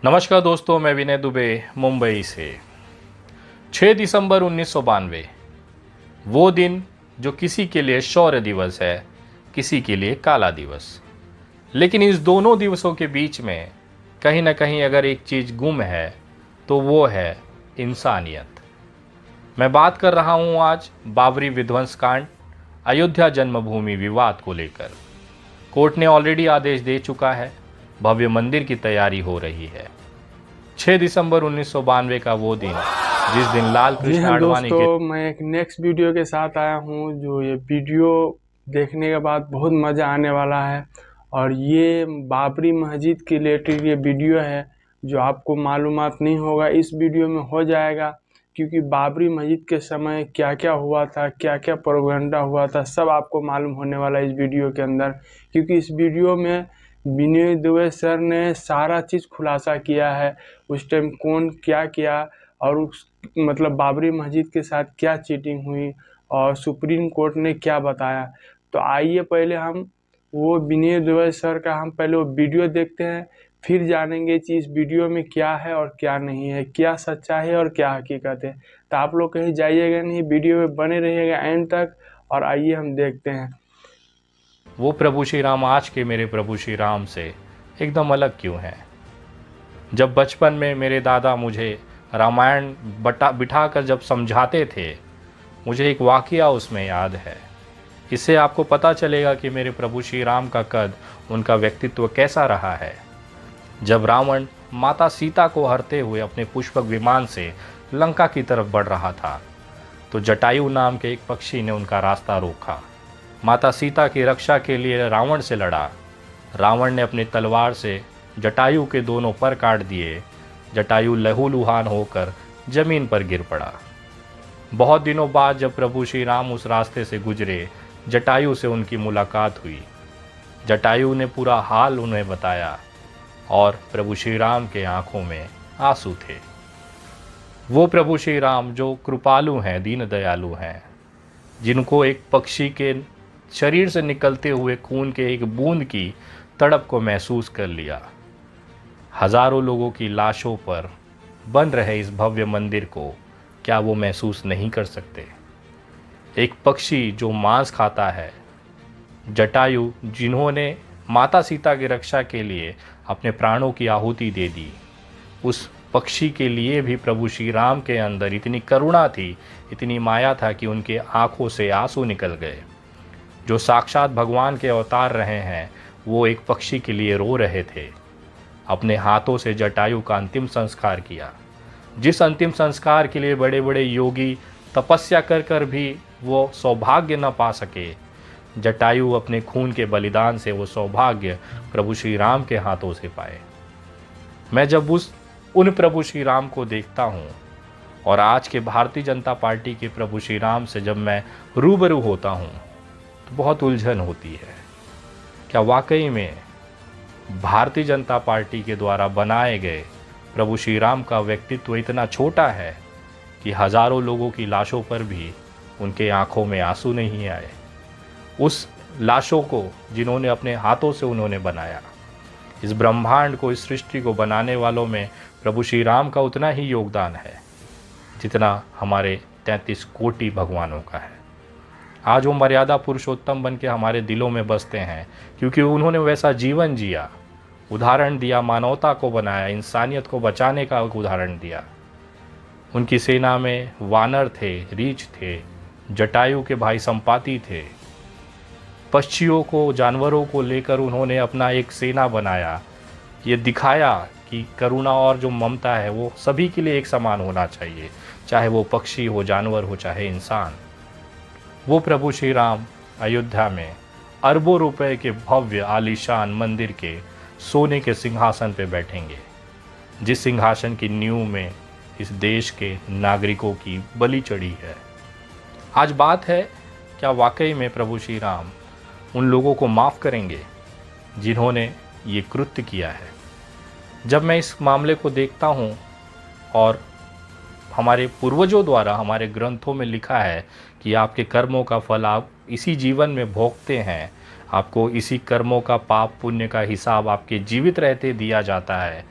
नमस्कार दोस्तों, मैं विनय दुबे मुंबई से। 6 दिसंबर 1992, वो दिन जो किसी के लिए शौर्य दिवस है, किसी के लिए काला दिवस। लेकिन इस दोनों दिवसों के बीच में कहीं ना कहीं अगर एक चीज़ गुम है तो वो है इंसानियत। मैं बात कर रहा हूँ आज बाबरी विध्वंस कांड, अयोध्या जन्मभूमि विवाद को लेकर। कोर्ट ने ऑलरेडी आदेश दे चुका है, भव्य मंदिर की तैयारी हो रही है। 6 दिसंबर 1992 का वो दिन जिस दिन लाल जी कृष्ण हाँ आडवाणी के दोस्तों, मैं एक नेक्स्ट वीडियो के साथ आया हूँ। जो ये वीडियो देखने के बाद बहुत मज़ा आने वाला है और ये बाबरी मस्जिद के रिलेटेड ये वीडियो है। जो आपको मालूमात नहीं होगा इस वीडियो में हो जाएगा, क्योंकि बाबरी मस्जिद के समय क्या क्या हुआ था, क्या क्या प्रोपेगेंडा हुआ था, सब आपको मालूम होने वाला है इस वीडियो के अंदर। क्योंकि इस वीडियो में विनय दुबे सर ने सारा चीज़ खुलासा किया है। उस टाइम कौन क्या किया और उस मतलब बाबरी मस्जिद के साथ क्या चीटिंग हुई और सुप्रीम कोर्ट ने क्या बताया। तो आइए पहले हम वो विनय दुबे सर का हम पहले वो वीडियो देखते हैं, फिर जानेंगे कि इस वीडियो में क्या है और क्या नहीं है, क्या सच्चाई है और क्या हकीकत है। तो आप लोग कहीं जाइएगा नहीं, वीडियो में बने रहिएगा एंड तक। और आइए हम देखते हैं। वो प्रभु श्री राम आज के मेरे प्रभु श्री राम से एकदम अलग क्यों हैं। जब बचपन में मेरे दादा मुझे रामायण बिठाकर जब समझाते थे, मुझे एक वाकया उसमें याद है। इससे आपको पता चलेगा कि मेरे प्रभु श्री राम का कद, उनका व्यक्तित्व कैसा रहा है। जब रावण माता सीता को हरते हुए अपने पुष्पक विमान से लंका की तरफ बढ़ रहा था, तो जटायु नाम के एक पक्षी ने उनका रास्ता रोका। माता सीता की रक्षा के लिए रावण से लड़ा। रावण ने अपनी तलवार से जटायु के दोनों पर काट दिए। जटायु लहूलुहान होकर जमीन पर गिर पड़ा। बहुत दिनों बाद जब प्रभु श्री राम उस रास्ते से गुजरे, जटायु से उनकी मुलाकात हुई। जटायु ने पूरा हाल उन्हें बताया और प्रभु श्री राम के आंखों में आंसू थे। वो प्रभु श्री राम जो कृपालु हैं, दीन दयालु हैं, जिनको एक पक्षी के शरीर से निकलते हुए खून के एक बूंद की तड़प को महसूस कर लिया। हजारों लोगों की लाशों पर बन रहे इस भव्य मंदिर को क्या वो महसूस नहीं कर सकते? एक पक्षी जो मांस खाता है, जटायु जिन्होंने माता सीता की रक्षा के लिए अपने प्राणों की आहुति दे दी, उस पक्षी के लिए भी प्रभु श्री राम के अंदर इतनी करुणा थी, इतनी माया था कि उनके आंखों से आंसू निकल गए। जो साक्षात भगवान के अवतार रहे हैं, वो एक पक्षी के लिए रो रहे थे। अपने हाथों से जटायु का अंतिम संस्कार किया, जिस अंतिम संस्कार के लिए बड़े बड़े योगी तपस्या कर कर भी वो सौभाग्य न पा सके, जटायु अपने खून के बलिदान से वो सौभाग्य प्रभु श्री राम के हाथों से पाए। मैं जब उन प्रभु श्री राम को देखता हूँ और आज के भारतीय जनता पार्टी के प्रभु श्री राम से जब मैं रूबरू होता हूँ, तो बहुत उलझन होती है। क्या वाकई में भारतीय जनता पार्टी के द्वारा बनाए गए प्रभु श्री राम का व्यक्तित्व इतना छोटा है कि हजारों लोगों की लाशों पर भी उनके आंखों में आंसू नहीं आए? उस लाशों को जिन्होंने अपने हाथों से उन्होंने बनाया, इस ब्रह्मांड को, इस सृष्टि को बनाने वालों में प्रभु श्री राम का उतना ही योगदान है जितना हमारे 33 कोटि भगवानों का है। आज वो मर्यादा पुरुषोत्तम बन के हमारे दिलों में बसते हैं, क्योंकि उन्होंने वैसा जीवन जिया, उदाहरण दिया, मानवता को बनाया, इंसानियत को बचाने का एक उदाहरण दिया। उनकी सेना में वानर थे, रीछ थे, जटायु के भाई संपाति थे। पक्षियों को, जानवरों को लेकर उन्होंने अपना एक सेना बनाया। ये दिखाया कि करुणा और जो ममता है वो सभी के लिए एक समान होना चाहिए, चाहे वो पक्षी हो, जानवर हो, चाहे इंसान। वो प्रभु श्री राम अयोध्या में अरबों रुपए के भव्य आलीशान मंदिर के सोने के सिंहासन पे बैठेंगे, जिस सिंहासन की नींव में इस देश के नागरिकों की बलि चढ़ी है। आज बात है, क्या वाकई में प्रभु श्री राम उन लोगों को माफ़ करेंगे जिन्होंने ये कृत्य किया है? जब मैं इस मामले को देखता हूँ और हमारे पूर्वजों द्वारा हमारे ग्रंथों में लिखा है कि आपके कर्मों का फल आप इसी जीवन में भोगते हैं, आपको इसी कर्मों का पाप पुण्य का हिसाब आपके जीवित रहते दिया जाता है,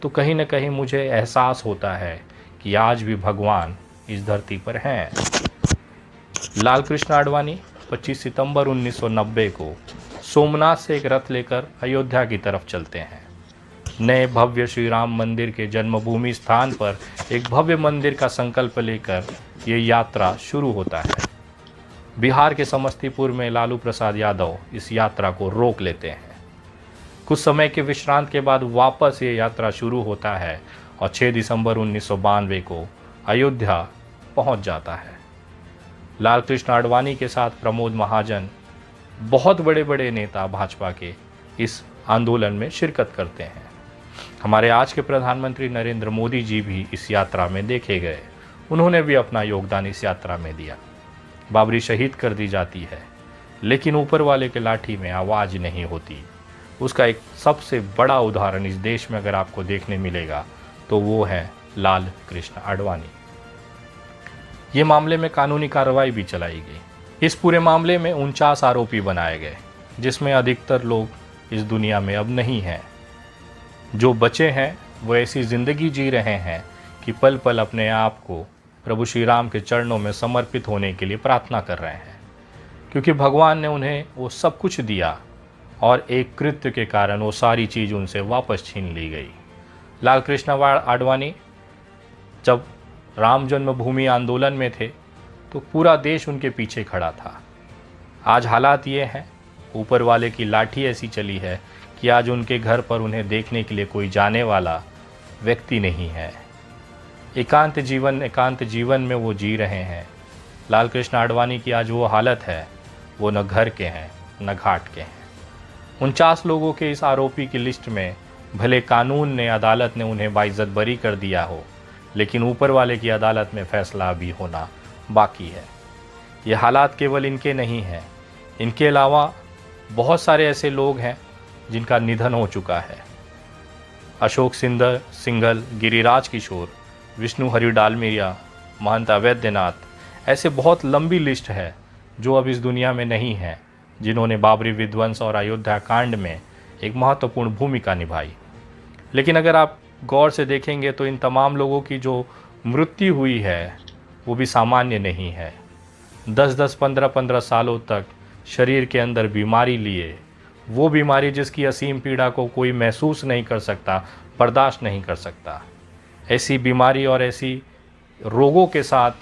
तो कहीं न कहीं मुझे एहसास होता है कि आज भी भगवान इस धरती पर हैं। लाल कृष्ण आडवाणी 25 सितंबर 1990 को सोमनाथ से एक रथ लेकर अयोध्या की तरफ चलते हैं। नए भव्य श्री राम मंदिर के जन्मभूमि स्थान पर एक भव्य मंदिर का संकल्प लेकर ये यात्रा शुरू होता है। बिहार के समस्तीपुर में लालू प्रसाद यादव इस यात्रा को रोक लेते हैं। कुछ समय के विश्रांत के बाद वापस ये यात्रा शुरू होता है और 6 दिसंबर 1992 को अयोध्या पहुंच जाता है। लाल कृष्ण आडवाणी के साथ प्रमोद महाजन, बहुत बड़े बड़े नेता भाजपा के इस आंदोलन में शिरकत करते हैं। हमारे आज के प्रधानमंत्री नरेंद्र मोदी जी भी इस यात्रा में देखे गए। उन्होंने भी अपना योगदान इस यात्रा में दिया। बाबरी शहीद कर दी जाती है, लेकिन ऊपर वाले के लाठी में आवाज़ नहीं होती। उसका एक सबसे बड़ा उदाहरण इस देश में अगर आपको देखने मिलेगा तो वो है लाल कृष्ण आडवाणी। ये मामले में कानूनी कार्रवाई भी चलाई गई। इस पूरे मामले में 49 आरोपी बनाए गए, जिसमें अधिकतर लोग इस दुनिया में अब नहीं हैं। जो बचे हैं वो ऐसी ज़िंदगी जी रहे हैं कि पल पल अपने आप को प्रभु श्री राम के चरणों में समर्पित होने के लिए प्रार्थना कर रहे हैं, क्योंकि भगवान ने उन्हें वो सब कुछ दिया और एक कृत्य के कारण वो सारी चीज़ उनसे वापस छीन ली गई। लाल कृष्ण आडवाणी जब राम जन्मभूमि आंदोलन में थे तो पूरा देश उनके पीछे खड़ा था। आज हालात ये हैं, ऊपर वाले की लाठी ऐसी चली है कि आज उनके घर पर उन्हें देखने के लिए कोई जाने वाला व्यक्ति नहीं है। एकांत जीवन में वो जी रहे हैं। लाल कृष्ण आडवाणी की आज वो हालत है, वो न घर के हैं न घाट के हैं। 49 लोगों के इस आरोपी की लिस्ट में भले कानून ने, अदालत ने उन्हें बाइज्जत बरी कर दिया हो, लेकिन ऊपर वाले की अदालत में फैसला अभी होना बाकी है। ये हालात केवल इनके नहीं हैं, इनके अलावा बहुत सारे ऐसे लोग हैं जिनका निधन हो चुका है। अशोक सिंघल, गिरिराज किशोर, विष्णु हरि डालमिया, महंत अवैधनाथ, ऐसे बहुत लंबी लिस्ट है जो अब इस दुनिया में नहीं है, जिन्होंने बाबरी विध्वंस और अयोध्या कांड में एक महत्वपूर्ण भूमिका निभाई। लेकिन अगर आप गौर से देखेंगे तो इन तमाम लोगों की जो मृत्यु हुई है वो भी सामान्य नहीं है। 10-10, 15-15 सालों तक शरीर के अंदर बीमारी लिए, वो बीमारी जिसकी असीम पीड़ा को कोई महसूस नहीं कर सकता, बर्दाश्त नहीं कर सकता, ऐसी बीमारी और ऐसी रोगों के साथ,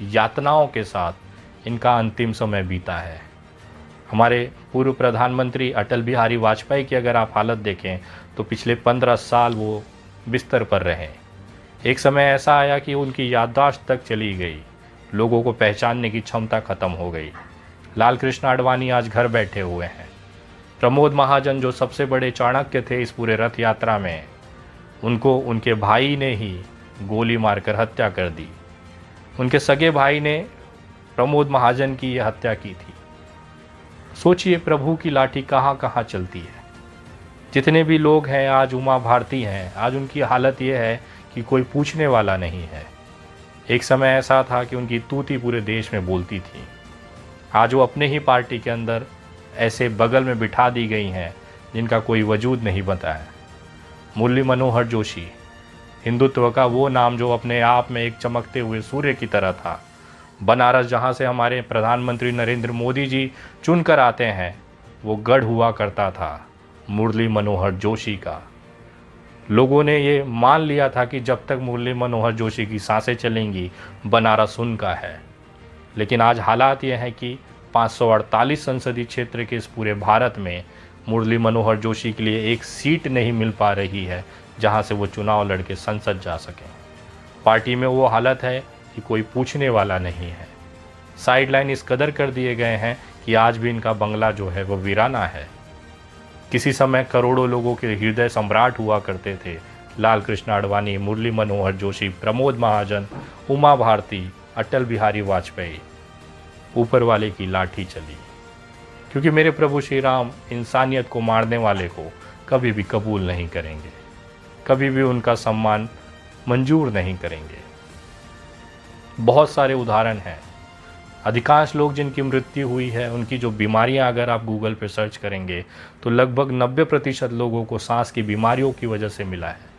यातनाओं के साथ इनका अंतिम समय बीता है। हमारे पूर्व प्रधानमंत्री अटल बिहारी वाजपेयी की अगर आप हालत देखें तो पिछले 15 साल वो बिस्तर पर रहे। एक समय ऐसा आया कि उनकी याददाश्त तक चली गई, लोगों को पहचानने की क्षमता खत्म हो गई। लाल कृष्ण आडवाणी आज घर बैठे हुए हैं। प्रमोद महाजन जो सबसे बड़े चाणक्य थे इस पूरे रथ यात्रा में, उनको उनके भाई ने ही गोली मारकर हत्या कर दी। उनके सगे भाई ने प्रमोद महाजन की यह हत्या की थी। सोचिए प्रभु की लाठी कहाँ कहाँ चलती है। जितने भी लोग हैं आज उमा भारती हैं, आज उनकी हालत ये है कि कोई पूछने वाला नहीं है। एक समय ऐसा था कि उनकी तूती पूरे देश में बोलती थी। आज वो अपने ही पार्टी के अंदर ऐसे बगल में बिठा दी गई हैं जिनका कोई वजूद नहीं बनता है। मुरली मनोहर जोशी, हिंदुत्व का वो नाम जो अपने आप में एक चमकते हुए सूर्य की तरह था। बनारस जहाँ से हमारे प्रधानमंत्री नरेंद्र मोदी जी चुनकर आते हैं, वो गढ़ हुआ करता था मुरली मनोहर जोशी का। लोगों ने ये मान लिया था कि जब तक मुरली मनोहर जोशी की सांसें चलेंगी बनारस उनका है। लेकिन आज हालात ये हैं कि 548 संसदीय क्षेत्र के इस पूरे भारत में मुरली मनोहर जोशी के लिए एक सीट नहीं मिल पा रही है जहां से वो चुनाव लड़के संसद जा सकें। पार्टी में वो हालत है कि कोई पूछने वाला नहीं है। साइडलाइन इस कदर कर दिए गए हैं कि आज भी इनका बंगला जो है वो वीराना है। किसी समय करोड़ों लोगों के हृदय सम्राट हुआ करते थे लाल कृष्ण आडवाणी, मुरली मनोहर जोशी, प्रमोद महाजन, उमा भारती, अटल बिहारी वाजपेयी। ऊपर वाले की लाठी चली, क्योंकि मेरे प्रभु श्री राम इंसानियत को मारने वाले को कभी भी कबूल नहीं करेंगे, कभी भी उनका सम्मान मंजूर नहीं करेंगे। बहुत सारे उदाहरण हैं। अधिकांश लोग जिनकी मृत्यु हुई है, उनकी जो बीमारियां अगर आप गूगल पे सर्च करेंगे तो लगभग 90% लोगों को सांस की बीमारियों की वजह से मिला है।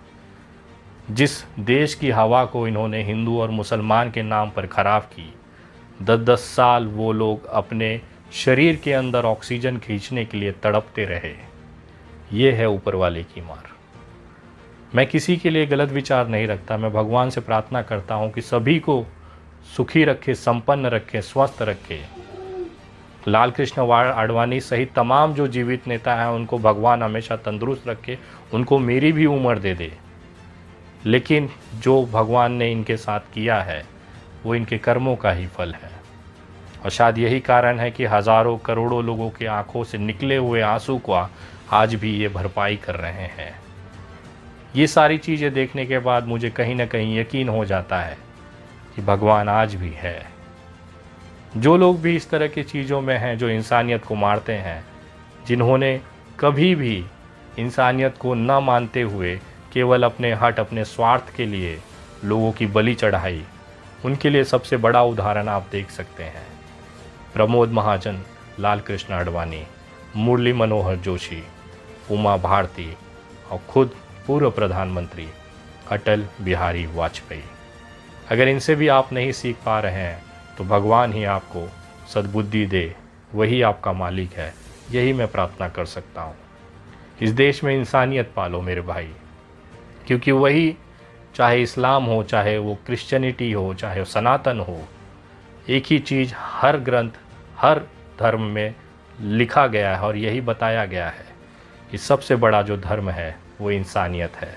जिस देश की हवा को इन्होंने हिंदू और मुसलमान के नाम पर खराब की, 10-10 साल वो लोग अपने शरीर के अंदर ऑक्सीजन खींचने के लिए तड़पते रहे। ये है ऊपर वाले की मार। मैं किसी के लिए गलत विचार नहीं रखता। मैं भगवान से प्रार्थना करता हूँ कि सभी को सुखी रखे, संपन्न रखे, स्वस्थ रखे। लाल कृष्ण आडवाणी सहित तमाम जो जीवित नेता हैं उनको भगवान हमेशा तंदुरुस्त रखे, उनको मेरी भी उम्र दे दे। लेकिन जो भगवान ने इनके साथ किया है वो इनके कर्मों का ही फल है। और शायद यही कारण है कि हज़ारों करोड़ों लोगों की आंखों से निकले हुए आंसू को आज भी ये भरपाई कर रहे हैं। ये सारी चीज़ें देखने के बाद मुझे कहीं ना कहीं यकीन हो जाता है कि भगवान आज भी है। जो लोग भी इस तरह की चीज़ों में हैं, जो इंसानियत को मारते हैं, जिन्होंने कभी भी इंसानियत को न मानते हुए केवल अपने हट, अपने स्वार्थ के लिए लोगों की बलि चढ़ाई, उनके लिए सबसे बड़ा उदाहरण आप देख सकते हैं प्रमोद महाजन, लाल कृष्ण आडवाणी, मुरली मनोहर जोशी, उमा भारती और खुद पूर्व प्रधानमंत्री अटल बिहारी वाजपेयी। अगर इनसे भी आप नहीं सीख पा रहे हैं तो भगवान ही आपको सद्बुद्धि दे, वही आपका मालिक है। यही मैं प्रार्थना कर सकता हूँ। इस देश में इंसानियत पालो मेरे भाई, क्योंकि वही, चाहे इस्लाम हो, चाहे वो क्रिश्चियनिटी हो, चाहे वो सनातन हो, एक ही चीज़ हर ग्रंथ, हर धर्म में लिखा गया है और यही बताया गया है कि सबसे बड़ा जो धर्म है वो इंसानियत है।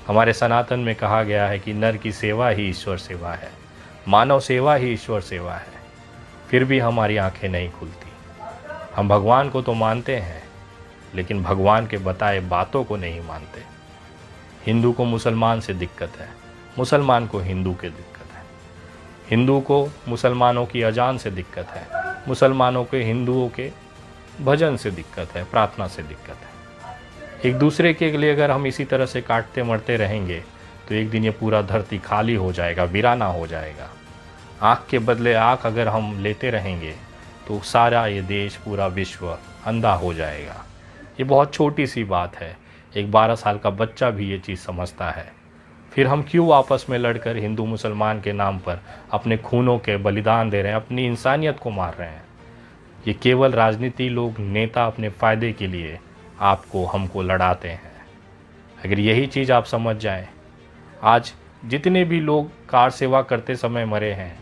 हमारे सनातन में कहा गया है कि नर की सेवा ही ईश्वर सेवा है, मानव सेवा ही ईश्वर सेवा है। फिर भी हमारी आंखें नहीं खुलती। हम भगवान को तो मानते हैं, लेकिन भगवान के बताए बातों को नहीं मानते। हिंदू को मुसलमान से दिक्कत है, मुसलमान को हिंदू के दिक्कत है, हिंदू को मुसलमानों की अजान से दिक्कत है, मुसलमानों के हिंदुओं के भजन से दिक्कत है, प्रार्थना से दिक्कत है। एक दूसरे के लिए अगर हम इसी तरह से काटते मरते रहेंगे तो एक दिन ये पूरा धरती खाली हो जाएगा, वीराना हो जाएगा। आँख के बदले आँख अगर हम लेते रहेंगे तो सारा ये देश, पूरा विश्व अंधा हो जाएगा। ये बहुत छोटी सी बात है, एक 12 साल का बच्चा भी ये चीज़ समझता है। फिर हम क्यों आपस में लड़कर हिंदू मुसलमान के नाम पर अपने खूनों के बलिदान दे रहे हैं, अपनी इंसानियत को मार रहे हैं। ये केवल राजनीति लोग, नेता अपने फ़ायदे के लिए आपको, हमको लड़ाते हैं। अगर यही चीज़ आप समझ जाएं, आज जितने भी लोग कार सेवा करते समय मरे हैं,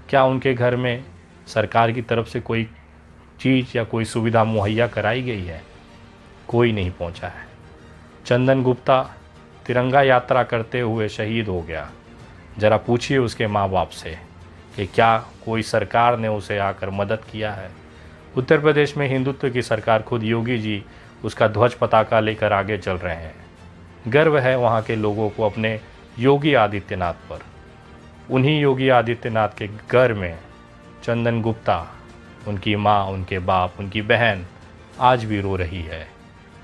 क्या उनके घर में सरकार की तरफ से कोई चीज़ या कोई सुविधा मुहैया कराई गई है? कोई नहीं पहुंचा है। चंदन गुप्ता तिरंगा यात्रा करते हुए शहीद हो गया। ज़रा पूछिए उसके माँ बाप से कि क्या कोई सरकार ने उसे आकर मदद किया है? उत्तर प्रदेश में हिंदुत्व की सरकार, खुद योगी जी उसका ध्वज पताका लेकर आगे चल रहे हैं। गर्व है वहाँ के लोगों को अपने योगी आदित्यनाथ पर। उन्हीं योगी आदित्यनाथ के घर में चंदन गुप्ता, उनकी माँ, उनके बाप, उनकी बहन आज भी रो रही है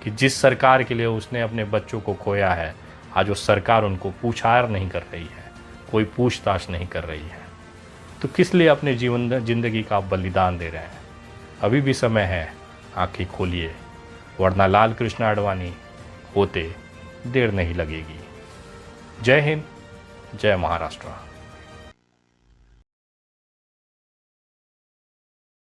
कि जिस सरकार के लिए उसने अपने बच्चों को खोया है, आज वो सरकार उनको पूछार नहीं कर रही है, कोई पूछताछ नहीं कर रही है। तो किस लिए अपने जिंदगी का बलिदान दे रहे हैं? अभी भी समय है, आंखें खोलिए, वरना लाल कृष्ण आडवाणी होते देर नहीं लगेगी। जय हिंद, जय महाराष्ट्र।